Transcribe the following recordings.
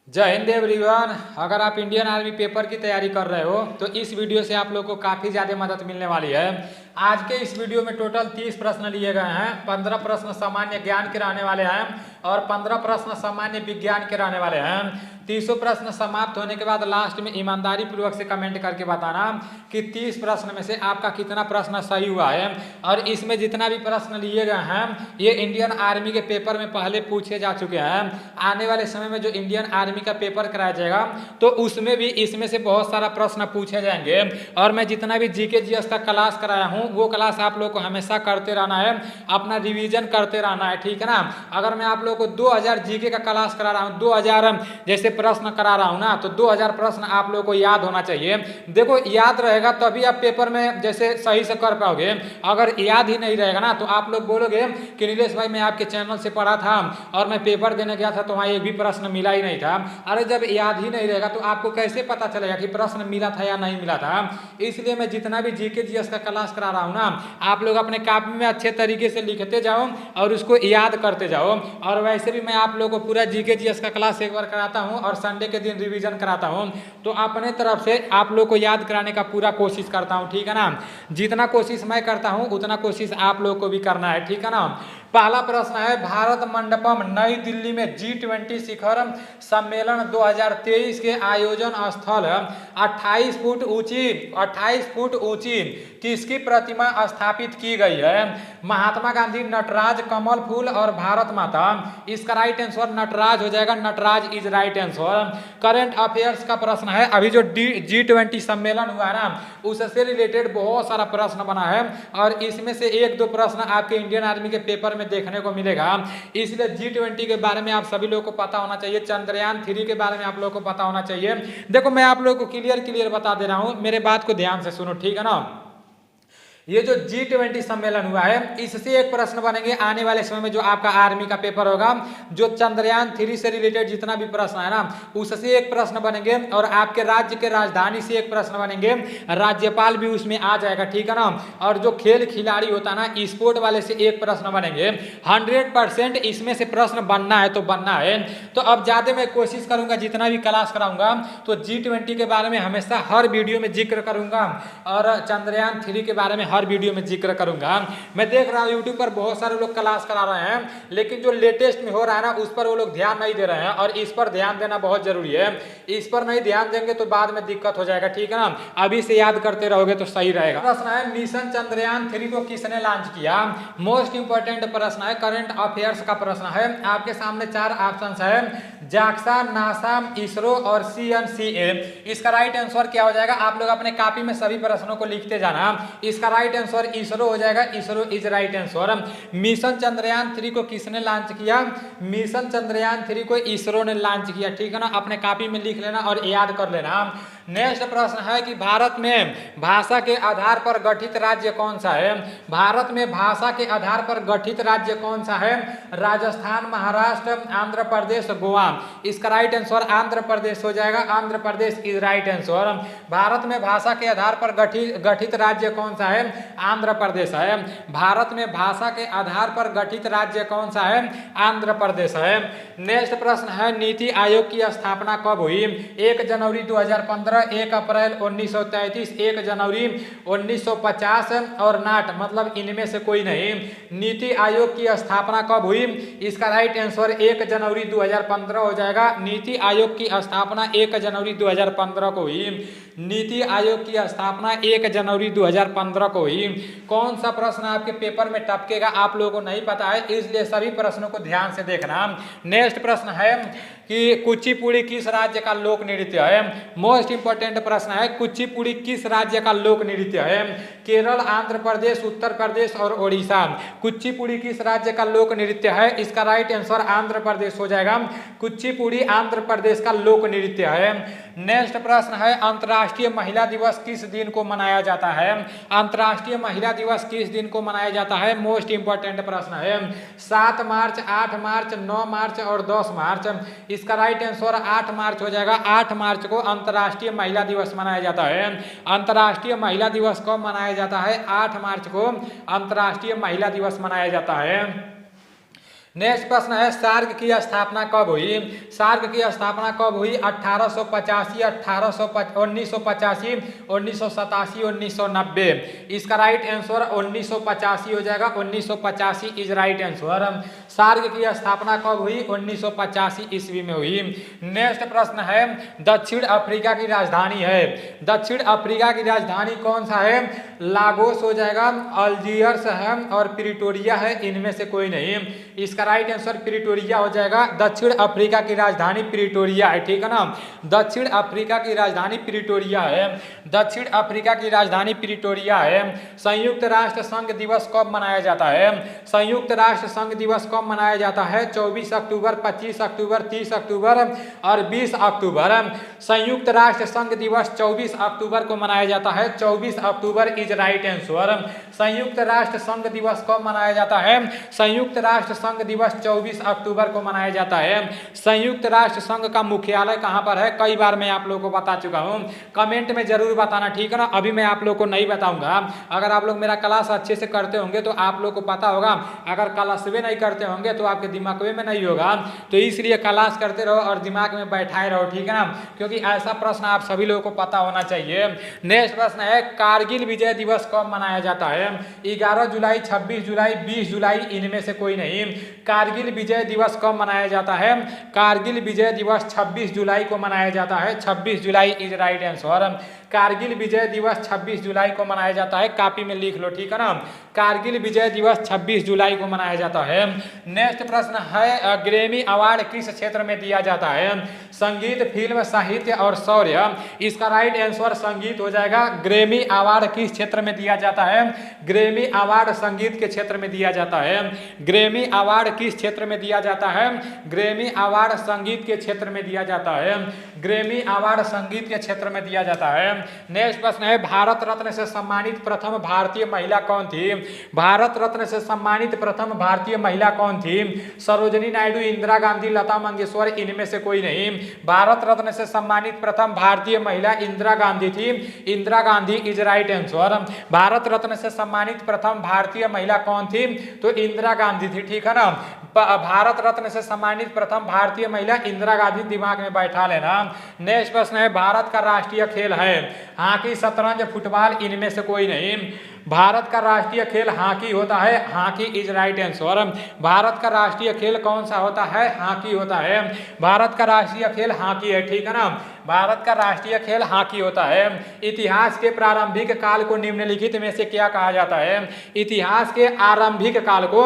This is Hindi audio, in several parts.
जय हिंद एवरीवन। अगर आप इंडियन आर्मी पेपर की तैयारी कर रहे हो तो इस वीडियो से आप लोग को काफ़ी ज़्यादा मदद मिलने वाली है। आज के इस वीडियो में टोटल 30 प्रश्न लिए गए हैं। 15 प्रश्न सामान्य ज्ञान के रहने वाले हैं और 15 प्रश्न सामान्य विज्ञान के रहने वाले हैं। 30 प्रश्न समाप्त होने के बाद लास्ट में ईमानदारी पूर्वक से कमेंट करके बताना कि 30 प्रश्न में से आपका कितना प्रश्न सही हुआ है। और इसमें जितना भी प्रश्न लिए गए हैं ये इंडियन आर्मी के पेपर में पहले पूछे जा चुके हैं। आने वाले समय में जो इंडियन आर्मी का पेपर कराया जाएगा तो उसमें भी इसमें से बहुत सारा प्रश्न पूछे जाएंगे। और मैं जितना भी जीके जीएस का क्लास कराया हूँ वो क्लास आप लोग को हमेशा करते रहना है, अपना रिवीजन करते रहना है, ठीक है ना। अगर मैं आप लोग को 2000 जीके का क्लास करा रहा हूँ, 2000 जैसे प्रश्न करा रहा हूँ ना, तो 2000 प्रश्न आप लोग को याद होना चाहिए। देखो याद रहेगा तभी आप पेपर में जैसे सही से कर पाओगे। अगर याद ही नहीं रहेगा ना तो आप लोग बोलोगे कि नीलेश भाई मैं आपके चैनल से पढ़ा था और मैं पेपर देने गया था तो वहाँ एक भी प्रश्न मिला ही नहीं था। अरे जब याद ही नहीं रहेगा तो आपको कैसे पता चलेगा कि प्रश्न मिला था या नहीं मिला था। इसलिए मैं जितना भी जीके जीएस का क्लास करा रहा हूँ ना, आप लोग अपने कॉपी में अच्छे तरीके से लिखते जाओ और उसको याद करते जाओ। और वैसे भी मैं आप लोगों को पूरा जीके जीएस का क्लास एक बार कराता हूँ और संडे के दिन रिवीजन कराता हूँ, तो अपने तरफ से आप लोग को याद कराने का पूरा कोशिश करता हूँ, ठीक है ना। जितना कोशिश मैं करता हूँ उतना कोशिश आप लोग को भी करना है, ठीक है ना। पहला प्रश्न है, भारत मंडपम नई दिल्ली में G20 शिखर सम्मेलन 2023 के आयोजन स्थल 28 फुट ऊंची किसकी प्रतिमा स्थापित की गई है? महात्मा गांधी, नटराज, कमल फूल और भारत माता। इसका राइट आंसर नटराज हो जाएगा। Nataraj is right answer. Current affairs का प्रश्न है, अभी जो G20 सम्मेलन हुआ है ना उससे रिलेटेड बहुत सारा प्रश्न बना है और इसमें से एक दो प्रश्न आपके इंडियन आर्मी के पेपर में देखने को मिलेगा। इसलिए G20 के बारे में आप सभी लोगों को पता होना चाहिए। चंद्रयान 3 के बारे में आप लोगों को पता होना चाहिए। देखो मैं आप लोगों को क्लियर बता दे रहा हूं, मेरे बात को ध्यान से सुनो, ठीक है ना। ये जो G20 सम्मेलन हुआ है इससे एक प्रश्न बनेंगे आने वाले समय में जो आपका आर्मी का पेपर होगा। जो चंद्रयान 3 से रिलेटेड जितना भी प्रश्न है ना उससे एक प्रश्न बनेंगे और आपके राज्य के राजधानी से एक प्रश्न बनेंगे। राज्यपाल भी उसमें आ जाएगा, ठीक है ना। और जो खेल खिलाड़ी होता है ना स्पोर्ट वाले से एक प्रश्न बनेंगे। 100% इसमें से प्रश्न बनना है तो बनना है। तो अब ज्यादा मैं कोशिश करूंगा जितना भी क्लास कराऊंगा तो G20 के बारे में हमेशा हर वीडियो में जिक्र करूंगा और चंद्रयान 3 के बारे में हर वीडियो में जिक्र करूंगा। मैं देख रहा हूं यूट्यूब पर बहुत सारे लोग क्लास करा रहे हैं लेकिन जो लेटेस्ट में हो रहा है ना उस पर वो लोग ध्यान नहीं दे रहे हैं और इस पर ध्यान देना बहुत जरूरी है। इस पर नहीं ध्यान देंगे तो बाद में दिक्कत हो जाएगा, ठीक है ना। अभी से याद करते रहोगे तो सही रहेगा। प्रश्न है, मिशन चंद्रयान 3 को किसने लॉन्च किया? मोस्ट इंपोर्टेंट प्रश्न है, करंट अफेयर्स का प्रश्न है। आपके सामने 4 ऑप्शन है, जाक्सा, नासा, इसरो और CNCA। इसका राइट आंसर क्या हो जाएगा? आप लोग अपने कॉपी में सभी प्रश्नों को लिखते जाना। इसका राइट आंसर इसरो हो जाएगा। ISRO is right answer. Mission Chandrayaan 3 को किसने लॉन्च किया? मिशन चंद्रयान 3 को इसरो ने लॉन्च किया, ठीक है ना। अपने कॉपी में लिख लेना और याद कर लेना। नेक्स्ट प्रश्न है कि भारत में भाषा के आधार पर गठित राज्य कौन सा है? भारत में भाषा के आधार पर गठित राज्य कौन सा है? राजस्थान, महाराष्ट्र, आंध्र प्रदेश, गोवा। इसका राइट आंसर आंध्र प्रदेश हो जाएगा। Andhra Pradesh is right answer. Bharat में भाषा के आधार पर गठित राज्य कौन सा है? आंध्र प्रदेश है। भारत में भाषा के आधार पर गठित राज्य कौन सा है? आंध्र प्रदेश है। नेक्स्ट प्रश्न है, नीति आयोग की स्थापना कब हुई? 1 जनवरी 2015, 1 अप्रैल 1933, 1 जनवरी 1950 और नाट मतलब इनमें से कोई नहीं। नीति आयोग की स्थापना कब हुई? इसका राइट आंसर 1 जनवरी 2015 हो जाएगा। नीति आयोग की स्थापना 1 जनवरी 2015 को हुई। नीति आयोग की स्थापना 1 जनवरी 2015 को हुई। कौन सा प्रश्न आपके पेपर में टपकेगा आप लोगों को नहीं पता है, इसलिए सभी प्रश्नों को ध्यान से देखना। नेक्स्ट प्रश्न है कि कुचिपुड़ी किस राज्य का लोक नृत्य है? मोस्ट इंपोर्टेंट प्रश्न है, कुचिपुड़ी किस राज्य का लोक नृत्य है? केरल, आंध्र प्रदेश, उत्तर प्रदेश और ओडिशा। कुचिपुड़ी किस राज्य का लोक नृत्य है? इसका राइट आंसर आंध्र प्रदेश हो जाएगा। कुचिपुड़ी आंध्र प्रदेश का लोक नृत्य है। नेक्स्ट प्रश्न है, अंतर्राष्ट्रीय महिला दिवस किस दिन को मनाया जाता है? अंतर्राष्ट्रीय महिला दिवस किस दिन को मनाया जाता है? मोस्ट इंपोर्टेंट प्रश्न है। 7 मार्च, 8 मार्च, 9 मार्च और 10 मार्च। इसका राइट आंसर 8 मार्च हो जाएगा। 8 मार्च को अंतर्राष्ट्रीय महिला दिवस मनाया जाता है। अंतर्राष्ट्रीय महिला दिवस कब मनाया जाता है? 8 मार्च को अंतर्राष्ट्रीय महिला दिवस मनाया जाता है। नेक्स्ट प्रश्न है सार्क की स्थापना कब हुई। सार्क की स्थापना कब हुई। 1885, 1985, 1987, 1990। इसका राइट आंसर 1985 हो जाएगा। 1985 इज राइट आंसर। सार्क की स्थापना कब हुई। 1985 ईस्वी में हुई। नेक्स्ट प्रश्न है दक्षिण अफ्रीका की राजधानी है। दक्षिण अफ्रीका की राजधानी कौन सा है। लागोस हो जाएगा, अल्जीयर्स है और प्रिटोरिया है, इनमें से कोई नहीं। इसका राइट आंसर प्रिटोरिया हो जाएगा। दक्षिण अफ्रीका की राजधानी प्रिटोरिया है, ठीक है ना। दक्षिण अफ्रीका की राजधानी प्रिटोरिया है। दक्षिण अफ्रीका की राजधानी प्रिटोरिया है। संयुक्त राष्ट्र संघ दिवस कब मनाया जाता है। संयुक्त राष्ट्र संघ दिवस कब मनाया जाता है। 24 अक्टूबर, 25 अक्टूबर, 30 अक्टूबर और 20 अक्टूबर। संयुक्त राष्ट्र संघ दिवस 24 अक्टूबर को मनाया जाता है। 24 अक्टूबर इज राइट आंसर। संयुक्त राष्ट्र संघ दिवस कब मनाया जाता है। संयुक्त राष्ट्र संघ दिवस 24 अक्टूबर को मनाया जाता है। संयुक्त राष्ट्र संघ का मुख्यालय कहां पर है। कई बार मैं आप लोगों को बता चुका हूं, कमेंट में जरूर बताना, ठीक है ना। अभी मैं आप लोग को नहीं बताऊंगा। अगर आप लोग मेरा क्लास अच्छे से करते होंगे तो आप लोग को पता होगा। अगर क्लास भी नहीं करते होंगे तो आपके दिमाग में नहीं होगा। तो इसलिए क्लास करते रहो और दिमाग में बैठाए रहो, ठीक है ना, क्योंकि ऐसा प्रश्न आप सभी लोगों को पता होना चाहिए। नेक्स्ट प्रश्न है कारगिल विजय दिवस कब मनाया जाता है। 11 जुलाई, 26 जुलाई, 20 जुलाई, इनमें से कोई नहीं। कारगिल विजय दिवस कब मनाया जाता है। कारगिल विजय दिवस 26 जुलाई को मनाया जाता है। 26 जुलाई is right answer. Kargil Vijay Diwas 26 जुलाई को मनाया जाता है। कॉपी में लिख लो, ठीक है ना। कारगिल विजय दिवस 26 जुलाई को मनाया जाता है। नेक्स्ट प्रश्न है ग्रैमी अवार्ड किस क्षेत्र में दिया जाता है। संगीत, फिल्म, साहित्य और शौर्य। इसका राइट आंसर संगीत हो जाएगा। ग्रैमी अवार्ड किस क्षेत्र में दिया जाता है। ग्रैमी अवार्ड संगीत के क्षेत्र में दिया जाता है। ग्रैमी अवार्ड किस क्षेत्र में दिया जाता है। ग्रैमी अवार्ड संगीत के क्षेत्र में दिया जाता है। ग्रैमी अवार्ड संगीत के क्षेत्र में दिया जाता है। नेक्स्ट प्रश्न है भारत रत्न से सम्मानित प्रथम भारतीय महिला कौन थी। भारत रत्न से सम्मानित प्रथम भारतीय महिला कौन थी। सरोजिनी नायडू, इंदिरा गांधी, लता मंगेशकर, इनमें से कोई नहीं। भारत रत्न से सम्मानित प्रथम भारतीय महिला इंदिरा गांधी थी। Indira Gandhi is right answer. Bharat Ratna से सम्मानित प्रथम भारतीय महिला कौन थी, तो इंदिरा गांधी थी, ठीक है ना। भारत रत्न से सम्मानित प्रथम भारतीय महिला इंदिरा गांधी, दिमाग में बैठा लेना। नेक्स्ट प्रश्न है भारत का राष्ट्रीय खेल है हॉकी, शतरंज, फुटबॉल, इनमें से कोई नहीं। भारत का राष्ट्रीय खेल हॉकी होता है। Hockey is right answer. Bharat का राष्ट्रीय खेल कौन सा होता है। हॉकी होता है। भारत का राष्ट्रीय खेल हॉकी है, ठीक है ना। भारत का राष्ट्रीय खेल हॉकी होता है। इतिहास के प्रारंभिक काल को निम्नलिखित में से क्या कहा जाता है। इतिहास के आरंभिक काल को,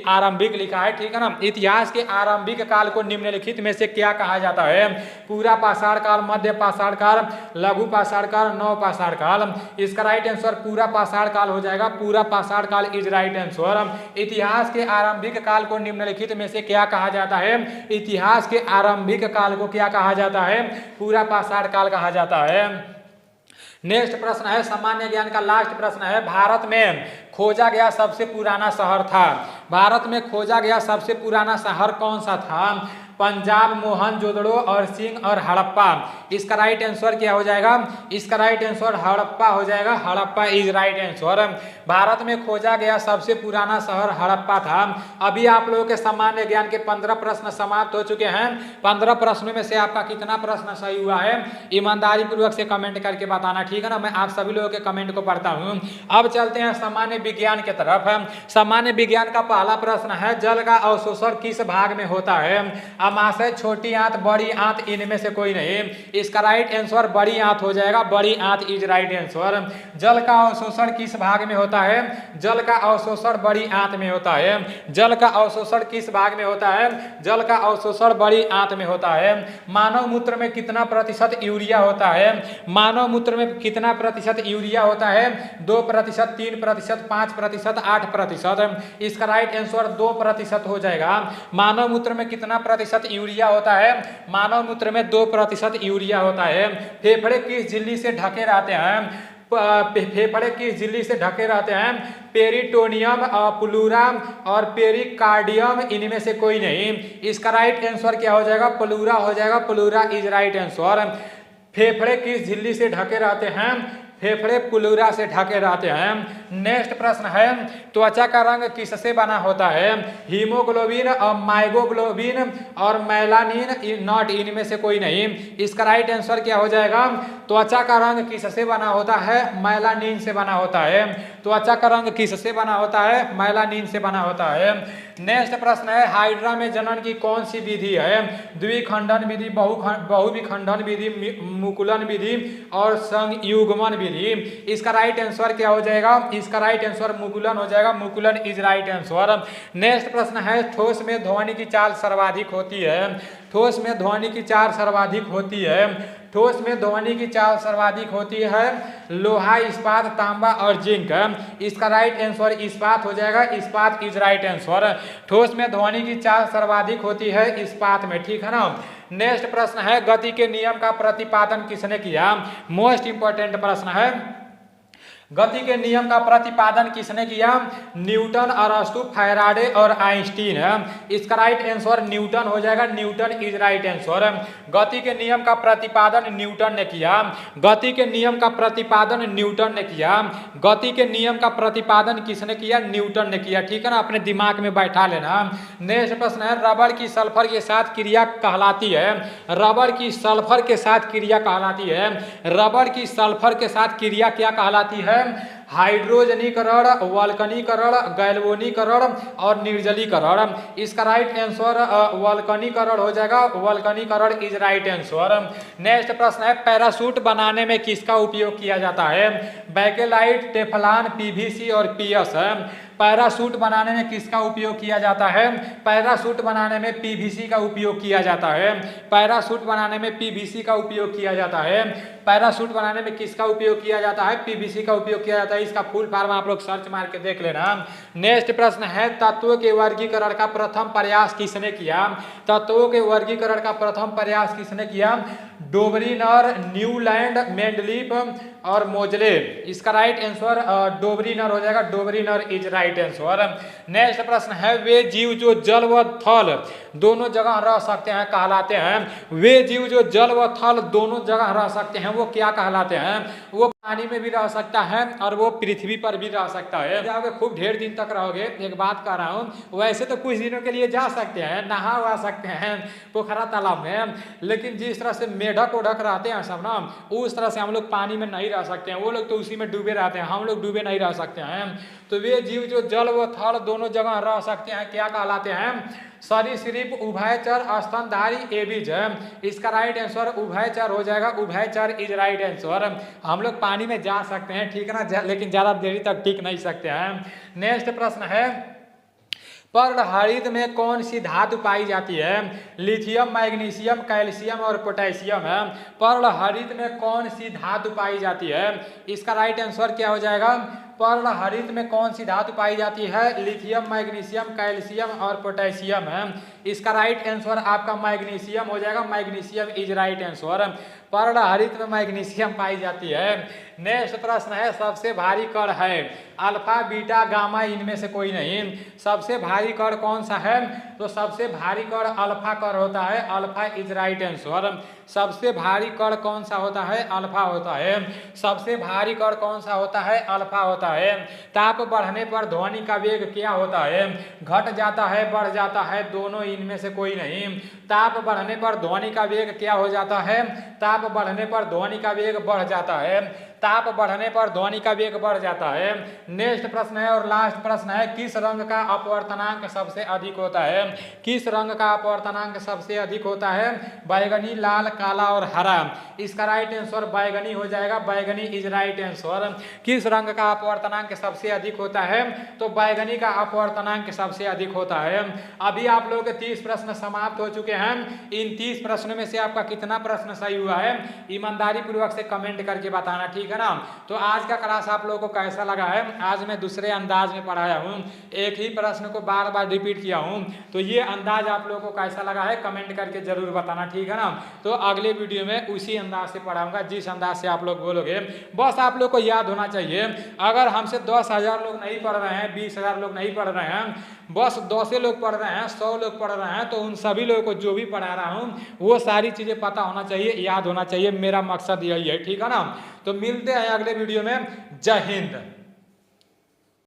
आरंभिक लिखा है, ठीक है ना। इतिहास के आरंभिक काल को निम्नलिखित में से क्या कहा जाता है। पूरा पाषाण काल, मध्य पाषाण काल, लघु पाषाण काल, नव पाषाण काल। इसका राइट आंसर पूरा पाषाण काल हो जाएगा। पूरा पाषाण काल इज राइट आंसर। इतिहास के आरंभिक काल को निम्नलिखित में से क्या कहा जाता है। इतिहास के आरंभिक काल को क्या कहा जाता है। पूरा पाषाण काल कहा जाता है। नेक्स्ट प्रश्न है सामान्य ज्ञान का लास्ट प्रश्न है भारत में खोजा गया सबसे पुराना शहर था। भारत में खोजा गया सबसे पुराना शहर कौन सा था। पंजाब, मोहनजोदड़ो और सिंह और हड़प्पा। इसका राइट आंसर क्या हो जाएगा। इसका राइट आंसर हड़प्पा हो जाएगा। Harappa is right answer. Bharat में खोजा गया सबसे पुराना शहर हड़प्पा था। अभी आप लोगों के सामान्य ज्ञान के 15 प्रश्न समाप्त हो चुके हैं। 15 प्रश्नों में से आपका कितना प्रश्न सही हुआ है ईमानदारी पूर्वक से कमेंट करके बताना, ठीक है ना। मैं आप सभी लोगों के कमेंट को पढ़ता हूँ। अब चलते हैं सामान्य विज्ञान की तरफ। सामान्य विज्ञान का पहला प्रश्न है जल का अवशोषण किस भाग में होता है। अमाशय, छोटी आंत, बड़ी आंत, इनमें से कोई नहीं। इसका राइट आंसर बड़ी आंत हो जाएगा। बड़ी आंत इज राइट आंसर। जल का अवशोषण किस भाग में होता है। जल का अवशोषण बड़ी आंत में होता है। जल का अवशोषण किस भाग में होता है। जल का अवशोषण बड़ी आंत में होता है। मानव मूत्र में कितना प्रतिशत यूरिया होता है। मानव मूत्र में कितना प्रतिशत यूरिया होता है। 2%, 3%, 5%, 8%। इसका राइट आंसर 2% हो जाएगा। मानव मूत्र में कितना प्रतिशत यूरिया होता है। मानव मूत्र में 2% यूरिया होता है। फेफड़े किस झिल्ली से ढके रहते हैं। फेफड़े किस झिल्ली से ढके रहते हैं। पेरिटोनियम, प्लूरा और पेरिकार्डियम, इनमें से कोई नहीं। इसका राइट आंसर क्या हो जाएगा। प्लूरा हो जाएगा। Pleura is right answer. फेफड़े किस झिल्ली से ढके रहते हैं। फेफड़े प्लूरा से ढके रहते हैं। नेक्स्ट प्रश्न है, त्वचा का रंग किससे बना होता है? हीमोग्लोबिन और माइग्लोबिन और मेलानिन, नॉट, इनमें से कोई नहीं। इसका राइट आंसर क्या हो जाएगा? त्वचा का रंग किससे बना होता है? मेलानिन से बना होता है। त्वचा का रंग किससे बना होता है? मेलानिन से बना होता है। नेक्स्ट प्रश्न है, हाइड्रा में जनन की कौन सी विधि है? द्विखंडन विधि, बहुविखंडन विधि, मुकुलन विधि और संयुग्मन विधि। इसका राइट आंसर क्या हो जाएगा? इसका राइट आंसर मुकुलन हो जाएगा। मुकुलन इज राइट आंसर। नेक्स्ट प्रश्न है, ठोस में ध्वनि की चाल सर्वाधिक होती है? ठोस में ध्वनि की चाल सर्वाधिक होती है। ठोस में ध्वनि की चाल सर्वाधिक होती है लोहा, इस्पात, तांबा और जिंक। इसका राइट आंसर इस्पात हो जाएगा। इस्पात इज राइट आंसर। ठोस में ध्वनि की चाल सर्वाधिक होती है इस्पात में, ठीक है ना। नेक्स्ट प्रश्न है, गति के नियम का प्रतिपादन किसने किया? मोस्ट इंपॉर्टेंट प्रश्न है, गति के नियम का प्रतिपादन किसने किया? न्यूटन, अरस्तु, फैराडे और आइंस्टीन। इसका राइट आंसर न्यूटन हो जाएगा। Newton is right answer. गति के नियम का प्रतिपादन न्यूटन ने किया। गति के नियम का प्रतिपादन न्यूटन ने किया। गति के नियम का प्रतिपादन किसने किया? न्यूटन ने किया, ठीक है ना। अपने दिमाग में बैठा लेना। नेक्स्ट प्रश्न है, रबड़ की सल्फर के साथ क्रिया कहलाती है? रबड़ की सल्फर के साथ क्रिया कहलाती है। रबड़ की सल्फर के साथ क्रिया क्या कहलाती है? हाइड्रोजनीकरण, वल्कनीकरण, गैल्वेनीकरण और निर्जलीकरण। इसका राइट आंसर वल्कनीकरण हो जाएगा। वल्कनीकरण इज राइट आंसर। नेक्स्ट प्रश्न है, पैराशूट बनाने में किसका उपयोग किया जाता है? बैकेलाइट, टेफलॉन, पीवीसी और पीएस। पैराशूट बनाने में किसका उपयोग किया जाता है? पैराशूट बनाने में पीवीसी का उपयोग किया जाता है। पैराशूट बनाने में पीवीसी का उपयोग किया जाता है। पैराशूट बनाने में किसका उपयोग किया जाता है? पीवीसी का उपयोग किया जाता है। इसका फुल फॉर्म आप लोग सर्च मार के देख लेना। नेक्स्ट प्रश्न है, तत्वों के वर्गीकरण का प्रथम प्रयास किसने किया? तत्वों के वर्गीकरण का प्रथम प्रयास किसने किया? डोबरीनर, न्यूलैंड, मेंडलीफ और मोजले। इसका राइट आंसर डोबरीनर हो जाएगा। डोबरीनर इज राइट आंसर। नेक्स्ट प्रश्न है, वे जीव जो जल व थल दोनों जगह रह सकते हैं कहलाते हैं? वे जीव जो जल व थल दोनों जगह रह सकते हैं वो क्या कहलाते हैं? वो पानी में भी रह सकता है और वो पृथ्वी पर भी रह सकता है। जाओगे खूब ढेर दिन तक रहोगे, एक बात कह रहा हूँ, वैसे तो कुछ दिनों के लिए जा सकते हैं, नहा वहा सकते हैं पोखरा तालाब में, लेकिन जिस तरह से मेढक ओढ़क रहते हैं सब ना, उस तरह से हम लोग पानी में नहीं रह सकते हैं। वो लोग तो उसी में डूबे रहते हैं, हम लोग डूबे नहीं रह सकते हैं। तो वे जीव जो जल व थल दोनों जगह रह सकते हैं क्या कहलाते हैं? सरीसृप, उभयचर, स्तनधारी, एबीज। इसका राइट आंसर उभयचर हो जाएगा। उभयचर इज राइट आंसर। हम लोग पानी में जा सकते हैं, ठीक है ना, लेकिन ज्यादा देरी तक टिक नहीं सकते हैं। नेक्स्ट प्रश्न है, पर्णहरित में कौन सी धातु पाई जाती है? लिथियम, मैग्नीशियम, कैल्शियम और पोटेशियम है। पर्णहरित में कौन सी धातु पाई जाती है? इसका राइट आंसर क्या हो जाएगा? पर्णहरित में कौन सी धातु पाई जाती है? लिथियम, मैग्नीशियम, कैल्शियम और पोटेशियम है। इसका राइट आंसर आपका मैग्नीशियम हो जाएगा। Magnesium is right answer. पर्णहरित में मैग्नीशियम पाई जाती है। नेक्स्ट प्रश्न है, सबसे भारी कण है? अल्फा, बीटा, गामा, इनमें से कोई नहीं। सबसे भारी कण कौन सा है? तो सबसे भारी कण अल्फा कण होता है। Alpha is right answer. सबसे भारी कण कौन सा होता है? अल्फा होता है। सबसे भारी कण कौन सा होता है? अल्फा होता है। ताप बढ़ने पर ध्वनि का वेग क्या होता है? घट जाता है, बढ़ जाता है, दोनों इनमें से कोई नहीं। ताप बढ़ने पर ध्वनि का वेग क्या हो जाता है? ताप बढ़ने पर ध्वनि का वेग बढ़ जाता है। ताप बढ़ने पर ध्वनि का वेग बढ़ जाता है। नेक्स्ट प्रश्न है और लास्ट प्रश्न है, किस रंग का अपवर्तनांक सबसे अधिक होता है? किस रंग का अपवर्तनांक सबसे अधिक होता है? बैगनी, लाल, काला और हरा। इसका राइट आंसर बैगनी हो जाएगा। बैगनी इज राइट आंसर। किस रंग का अपवर्तनांक सबसे अधिक होता है? तो बैगनी का अपवर्तनांक सबसे अधिक होता है। अभी आप लोगों के 30 प्रश्न समाप्त हो चुके हैं। इन 30 प्रश्नों में से आपका कितना प्रश्न सही हुआ है ईमानदारी पूर्वक से कमेंट करके बताना, ठीक है ना। तो आज का क्लास आप लोगों को कैसा लगा है? आज मैं दूसरे अंदाज में पढ़ाया हूँ, एक ही प्रश्न को बार बार रिपीट किया हूँ। तो ये अंदाज आप लोगों को कैसा लगा है कमेंट करके जरूर बताना, ठीक है ना। तो अगले वीडियो में उसी अंदाज से पढ़ाऊंगा जिस अंदाज से आप लोग बोलोगे। बस आप लोग को याद होना चाहिए, अगर हमसे 10,000 लोग नहीं पढ़ रहे हैं, 20,000 लोग नहीं पढ़ रहे हैं, बस 10 लोग पढ़ रहे हैं, 100 लोग पढ़ रहे हैं, तो उन सभी लोगों को जो भी पढ़ा रहा हूँ वो सारी चीज़ें पता होना चाहिए, याद होना चाहिए। मेरा मकसद यही है, ठीक है ना। तो मिलते हैं अगले वीडियो में। जय हिंद।